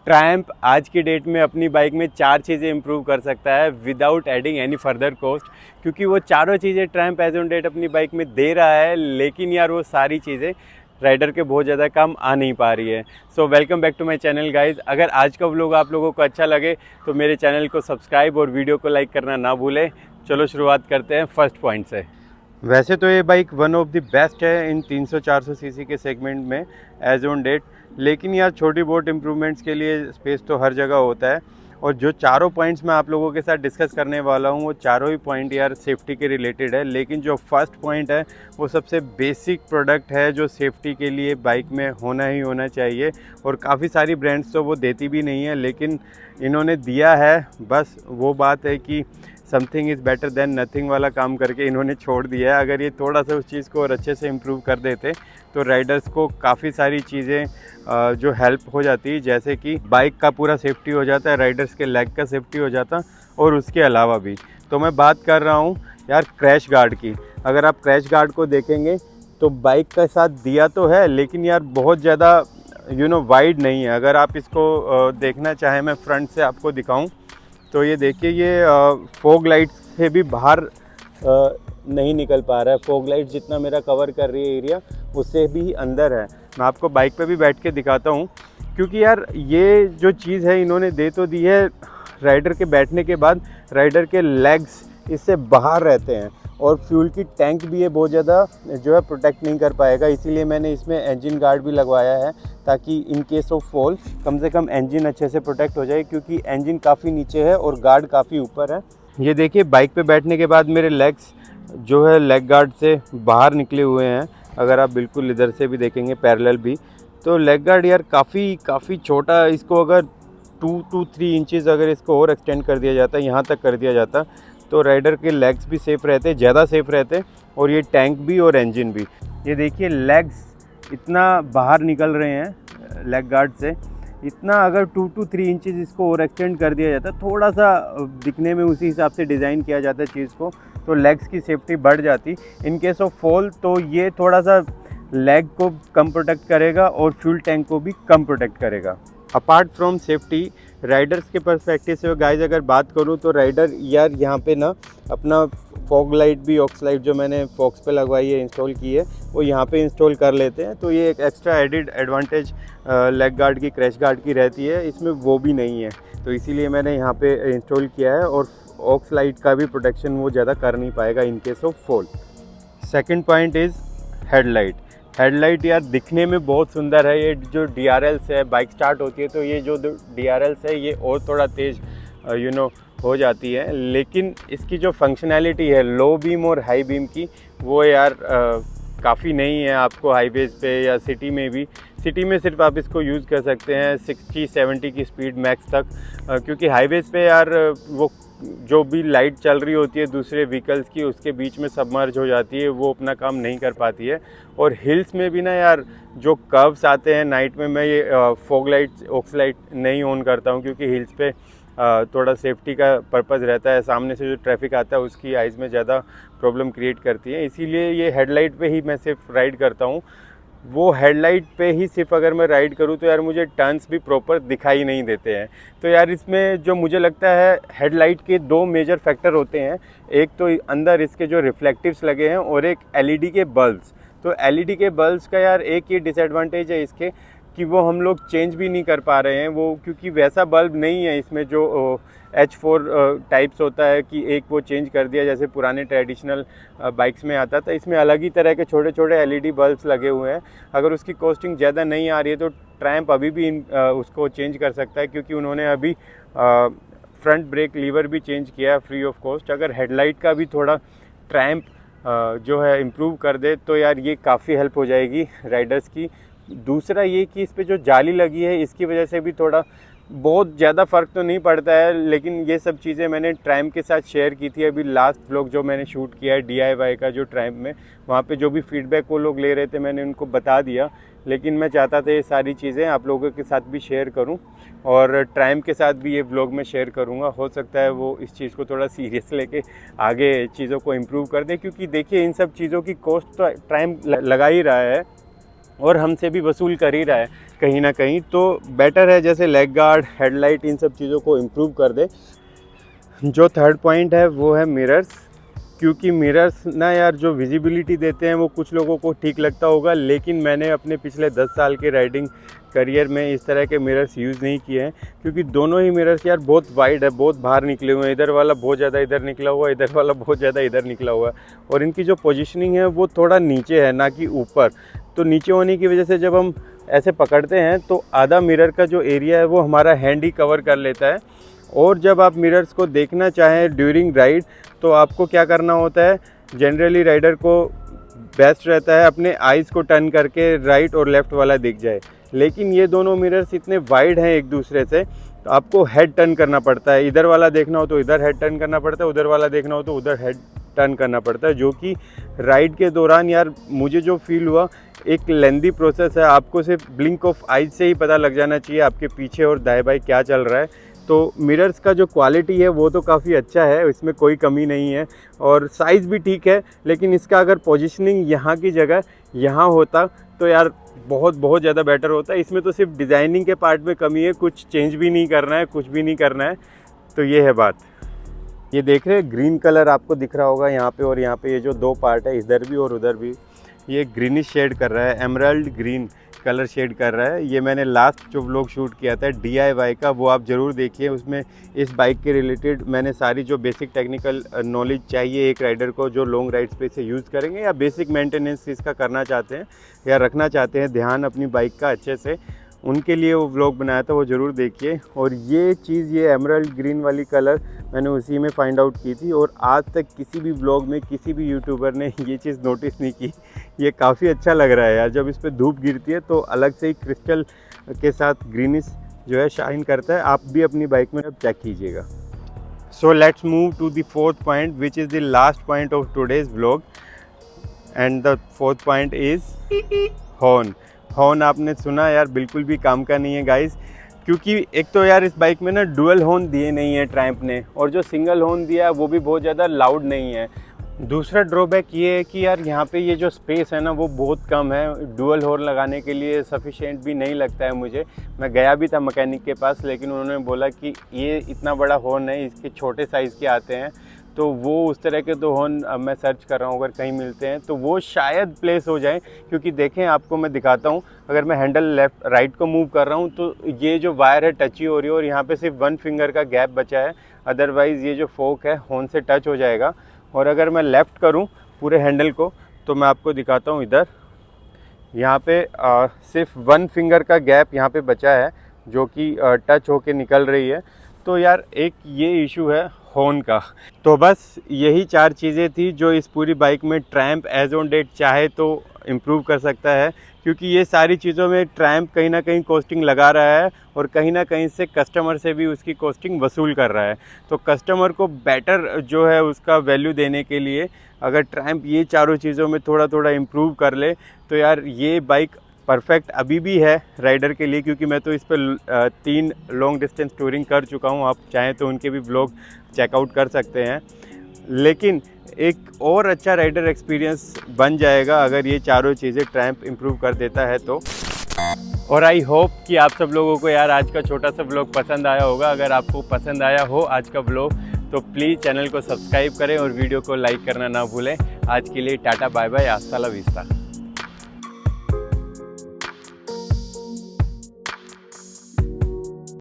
Triumph आज की date में अपनी बाइक में 4 चीज़ें इंप्रूव कर सकता है without adding any further cost, क्योंकि वो चारों चीज़ें ट्रायम्फ एज ऑन डेट अपनी बाइक में दे रहा है, लेकिन यार वो सारी चीज़ें राइडर के बहुत ज़्यादा काम आ नहीं पा रही है। So welcome back to my channel guys. अगर आज का व्लॉग आप लोगों को अच्छा लगे तो मेरे चैनल को सब्सक्राइब और वीडियो को लाइक करना ना भूलें। चलो शुरुआत करते हैं फर्स्ट पॉइंट से। वैसे तो ये bike one of the best है इन 300-400 सीसी के सेगमेंट में एज ऑन डेट, लेकिन यार छोटी बहुत इम्प्रूवमेंट्स के लिए स्पेस तो हर जगह होता है। और जो चारों पॉइंट्स मैं आप लोगों के साथ डिस्कस करने वाला हूँ वो चारों ही पॉइंट यार सेफ्टी के रिलेटेड है। लेकिन जो फर्स्ट पॉइंट है वो सबसे बेसिक प्रोडक्ट है जो सेफ्टी के लिए बाइक में होना ही होना चाहिए, और काफ़ी सारी ब्रांड्स तो वो देती भी नहीं है, लेकिन इन्होंने दिया है। बस वो बात है कि something is better than nothing वाला काम करके इन्होंने छोड़ दिया है। अगर ये थोड़ा सा उस चीज़ को और अच्छे से इम्प्रूव कर देते तो राइडर्स को काफ़ी सारी चीज़ें जो हेल्प हो जाती है, जैसे कि बाइक का पूरा सेफ्टी हो जाता है, राइडर्स के लेग का सेफ्टी हो जाता, और उसके अलावा भी तो मैं बात कर रहा हूँ यार क्रैश गार्ड की। अगर आप क्रैश गार्ड को देखेंगे तो बाइक के साथ दिया तो है, लेकिन यार बहुत ज़्यादा वाइड नहीं है। अगर आप इसको देखना चाहें, मैं फ्रंट से आपको दिखाऊं तो ये देखिए, ये फॉग लाइट से भी बाहर नहीं निकल पा रहा है। फॉग लाइट जितना मेरा कवर कर रही है एरिया उससे भी अंदर है। मैं आपको बाइक पे भी बैठ के दिखाता हूँ, क्योंकि यार ये जो चीज़ है इन्होंने दे तो दी है, राइडर के बैठने के बाद राइडर के लेग्स इससे बाहर रहते हैं, और फ्यूल की टैंक भी ये बहुत ज़्यादा जो है प्रोटेक्ट नहीं कर पाएगा। इसीलिए मैंने इसमें इंजन गार्ड भी लगवाया है, ताकि इन केस ऑफ फॉल कम से कम इंजन अच्छे से प्रोटेक्ट हो जाए, क्योंकि इंजन काफ़ी नीचे है और गार्ड काफ़ी ऊपर है। ये देखिए, बाइक पे बैठने के बाद मेरे लेग्स जो है लेग गार्ड से बाहर निकले हुए हैं। अगर आप बिल्कुल इधर से भी देखेंगे पैरेलल भी, तो लेग गार्ड यार काफ़ी छोटा, इसको अगर 2 to 3 इंचेस अगर इसको और एक्सटेंड कर दिया जाता, यहाँ तक कर दिया जाता, तो राइडर के लेग्स भी सेफ़ रहते, ज़्यादा सेफ़ रहते, और ये टैंक भी और इंजन भी। ये देखिए, लेग्स इतना बाहर निकल रहे हैं लेग गार्ड से, इतना अगर 2 to 3 इंचेस इसको और एक्सटेंड कर दिया जाता, थोड़ा सा दिखने में उसी हिसाब से डिज़ाइन किया जाता है चीज़ को, तो लेग्स की सेफ्टी बढ़ जाती। इन केस ऑफ फॉल तो ये थोड़ा सा लेग को कम प्रोटेक्ट करेगा और फ्यूल टैंक को भी कम प्रोटेक्ट करेगा। अपार्ट फ्रॉम सेफ्टी, राइडर्स के पर्सपेक्टिव से गाइज अगर बात करूं तो राइडर यार यहाँ पे ना अपना फॉग लाइट भी, ऑक्स लाइट जो मैंने फॉक्स पे लगवाई है, इंस्टॉल की है, वो यहाँ पे इंस्टॉल कर लेते हैं। तो ये एक extra added advantage leg guard की, क्रैश गार्ड की रहती है, इसमें वो भी नहीं है, तो इसीलिए मैंने यहाँ पे इंस्टॉल किया है। और ऑक्स लाइट का भी प्रोटेक्शन वो ज़्यादा कर नहीं पाएगा in case of fall. Second point is headlight. Headlight यार दिखने में बहुत सुंदर है। ये जो DRLs है, बाइक स्टार्ट होती है तो ये जो DRLs है ये और थोड़ा तेज़ हो जाती है, लेकिन इसकी जो फंक्शनैलिटी है लो बीम और हाई बीम की, वो यार काफ़ी नहीं है। आपको हाईवेज़ पे या सिटी में भी, सिटी में सिर्फ आप इसको यूज़ कर सकते हैं 60-70 की स्पीड मैक्स तक, क्योंकि हाईवेज़ पे यार वो जो भी लाइट चल रही होती है दूसरे व्हीकल्स की, उसके बीच में सबमर्ज हो जाती है, वो अपना काम नहीं कर पाती है। और हिल्स में भी ना यार जो कर्व्स आते हैं नाइट में, मैं ये फॉग लाइट, ऑक्स लाइट नहीं ऑन करता हूँ, क्योंकि हिल्स पे थोड़ा सेफ्टी का पर्पज़ रहता है, सामने से जो ट्रैफिक आता है उसकी आइज़ में ज़्यादा प्रॉब्लम क्रिएट करती है। इसीलिए ये हेडलाइट पे ही मैं सिर्फ राइड करता हूँ। वो हेडलाइट पे ही सिर्फ अगर मैं राइड करूँ तो यार मुझे टर्न्स भी प्रॉपर दिखाई नहीं देते हैं। तो यार इसमें जो मुझे लगता है, हेडलाइट के 2 मेजर फैक्टर होते हैं। एक तो अंदर इसके जो रिफ्लेक्टिव्स लगे हैं, और एक LED के बल्ब्स। तो LED के बल्ब्स का यार एक ये डिसएडवांटेज है इसके, कि वो हम लोग चेंज भी नहीं कर पा रहे हैं वो, क्योंकि वैसा बल्ब नहीं है इसमें जो H4 टाइप्स होता है कि एक वो चेंज कर दिया जैसे पुराने ट्रेडिशनल बाइक्स में आता था। इसमें अलग ही तरह के छोटे छोटे LED बल्ब्स लगे हुए हैं। अगर उसकी कॉस्टिंग ज़्यादा नहीं आ रही है तो ट्रायम्फ अभी भी उसको चेंज कर सकता है, क्योंकि उन्होंने अभी फ्रंट ब्रेक लीवर भी चेंज किया है फ्री ऑफ कॉस्ट। अगर हेडलाइट का भी थोड़ा ट्रायम्फ जो है इम्प्रूव कर दे तो यार ये काफ़ी हेल्प हो जाएगी राइडर्स की। दूसरा ये कि इस पे जो जाली लगी है इसकी वजह से भी थोड़ा बहुत ज़्यादा फ़र्क तो नहीं पड़ता है, लेकिन ये सब चीज़ें मैंने ट्रायम्फ के साथ शेयर की थी। अभी लास्ट व्लॉग जो मैंने शूट किया है DIY का जो ट्रायम्फ में, वहाँ पे जो भी फीडबैक वो लोग ले रहे थे मैंने उनको बता दिया, लेकिन मैं चाहता था ये सारी चीज़ें आप लोगों के साथ भी शेयर करूं, और ट्रायम्फ के साथ भी ये व्लॉग में शेयर करूंगा। हो सकता है वो इस चीज़ को थोड़ा सीरियस लेके आगे चीज़ों को इम्प्रूव कर दें, क्योंकि देखिए इन सब चीज़ों की कॉस्ट तो ट्रायम्फ लगा ही रहा है। और हमसे भी वसूल कर ही रहा है कहीं ना कहीं। तो बेटर है जैसे लेग गार्ड, हेडलाइट, इन सब चीज़ों को इम्प्रूव कर दे। जो थर्ड पॉइंट है वो है मिरर्स, क्योंकि मिरर्स ना यार जो विजिबिलिटी देते हैं वो कुछ लोगों को ठीक लगता होगा, लेकिन मैंने अपने पिछले 10 साल के राइडिंग करियर में इस तरह के मिरर्स यूज़ नहीं किए हैं, क्योंकि दोनों ही मिरर्स यार बहुत वाइड है, बहुत बाहर निकले हुए हैं। इधर वाला बहुत ज़्यादा इधर निकला हुआ है, इधर वाला बहुत ज़्यादा इधर निकला हुआ है, और इनकी जो पोजीशनिंग है वो थोड़ा नीचे है ना कि ऊपर। तो नीचे होने की वजह से जब हम ऐसे पकड़ते हैं तो आधा मिरर का जो एरिया है वो हमारा हैंड ही कवर कर लेता है। और जब आप मिरर्स को देखना चाहें ड्यूरिंग राइड तो आपको क्या करना होता है, जनरली राइडर को बेस्ट रहता है अपने आइज़ को टर्न करके राइट और लेफ़्ट वाला दिख जाए, लेकिन ये दोनों मिरर्स इतने वाइड हैं एक दूसरे से, तो आपको हेड टर्न करना पड़ता है। इधर वाला देखना हो तो इधर हेड टर्न करना पड़ता है, उधर वाला देखना हो तो उधर हेड टर्न करना पड़ता है, जो कि राइड के दौरान यार मुझे जो फील हुआ, एक लेंदी प्रोसेस है। आपको सिर्फ ब्लिंक ऑफ आइज से ही पता लग जाना चाहिए आपके पीछे और दाएं बाएं क्या चल रहा है। तो मिरर्स का जो क्वालिटी है वो तो काफ़ी अच्छा है, इसमें कोई कमी नहीं है, और साइज़ भी ठीक है, लेकिन इसका अगर पोजीशनिंग यहाँ की जगह यहाँ होता तो यार बहुत ज़्यादा बेटर होता है। इसमें तो सिर्फ डिज़ाइनिंग के पार्ट में कमी है, कुछ चेंज भी नहीं करना है, कुछ भी नहीं करना है। तो ये है बात। ये देख रहे हैं ग्रीन कलर आपको दिख रहा होगा यहाँ पे, और यहाँ पे ये जो दो पार्ट है इधर भी और उधर भी, ये ग्रीनिश शेड कर रहा है, एमराल्ड ग्रीन कलर शेड कर रहा है। ये मैंने लास्ट जो व्लॉग शूट किया था DIY का, वो आप ज़रूर देखिए। उसमें इस बाइक के रिलेटेड मैंने सारी जो बेसिक टेक्निकल नॉलेज चाहिए एक राइडर को जो लॉन्ग राइड्स पे इसे यूज़ करेंगे या बेसिक मेंटेनेंस इसका करना चाहते हैं या रखना चाहते हैं ध्यान अपनी बाइक का अच्छे से, उनके लिए वो व्लॉग बनाया था, वो ज़रूर देखिए। और ये चीज़, ये एमराल्ड ग्रीन वाली कलर मैंने उसी में फाइंड आउट की थी, और आज तक किसी भी व्लॉग में किसी भी यूट्यूबर ने ये चीज़ नोटिस नहीं की। ये काफ़ी अच्छा लग रहा है यार, जब इस पर धूप गिरती है तो अलग से ही क्रिस्टल के साथ ग्रीनिश जो है शाइन करता है। आप भी अपनी बाइक में अब चेक कीजिएगा। So let's move to the fourth point which is the last point of today's vlog, and the fourth point is horn. Horn आपने सुना यार, बिल्कुल भी काम का नहीं है गाइस, क्योंकि एक तो यार इस बाइक में ना डुअल हॉर्न दिए नहीं है ट्रायम्फ ने, और जो सिंगल हॉर्न दिया है वो भी बहुत ज़्यादा लाउड नहीं है। दूसरा ड्रॉबैक ये है कि यार यहाँ पे ये जो स्पेस है ना वो बहुत कम है, डुअल हॉर्न लगाने के लिए सफिशिएंट भी नहीं लगता है मुझे। मैं गया भी था मैकेनिक के पास, लेकिन उन्होंने बोला कि ये इतना बड़ा हॉर्न है, इसके छोटे साइज़ के आते हैं, तो वो उस तरह के तो हॉर्न मैं सर्च कर रहा हूँ, अगर कहीं मिलते हैं तो वो शायद प्लेस हो जाए। क्योंकि देखें आपको मैं दिखाता हूँ, अगर मैं हैंडल लेफ़्ट राइट को मूव कर रहा हूँ तो ये जो वायर है टच ही हो रही है, और यहाँ पे सिर्फ 1 फिंगर का गैप बचा है, अदरवाइज़ ये जो फोक है हॉर्न से टच हो जाएगा। और अगर मैं लेफ़्ट करूं पूरे हैंडल को तो मैं आपको दिखाता हूं, इधर यहाँ पे सिर्फ 1 फिंगर का गैप यहाँ पे बचा है, जो कि टच होके निकल रही है। तो यार एक ये इशू है हॉर्न का। तो बस यही 4 चीज़ें थी जो इस पूरी बाइक में ट्रायम्फ एज ऑन डेट चाहे तो इम्प्रूव कर सकता है, क्योंकि ये सारी चीज़ों में ट्रायम्फ कहीं ना कहीं कॉस्टिंग लगा रहा है, और कहीं ना कहीं से कस्टमर से भी उसकी कॉस्टिंग वसूल कर रहा है। तो कस्टमर को बेटर जो है उसका वैल्यू देने के लिए अगर ट्रायम्फ ये चारों चीज़ों में थोड़ा थोड़ा इम्प्रूव कर ले तो यार ये बाइक परफेक्ट अभी भी है राइडर के लिए। क्योंकि मैं तो इस पर 3 लॉन्ग डिस्टेंस टूरिंग कर चुका हूँ, आप चाहें तो उनके भी ब्लॉग चेकआउट कर सकते हैं। लेकिन एक और अच्छा राइडर एक्सपीरियंस बन जाएगा अगर ये चारों चीज़ें ट्रायम्फ इम्प्रूव कर देता है तो। और आई होप कि आप सब लोगों को यार आज का छोटा सा व्लॉग पसंद आया होगा। अगर आपको पसंद आया हो आज का व्लॉग तो प्लीज़ चैनल को सब्सक्राइब करें और वीडियो को लाइक करना ना भूलें। आज के लिए टाटा बाय बाय, हasta la vista।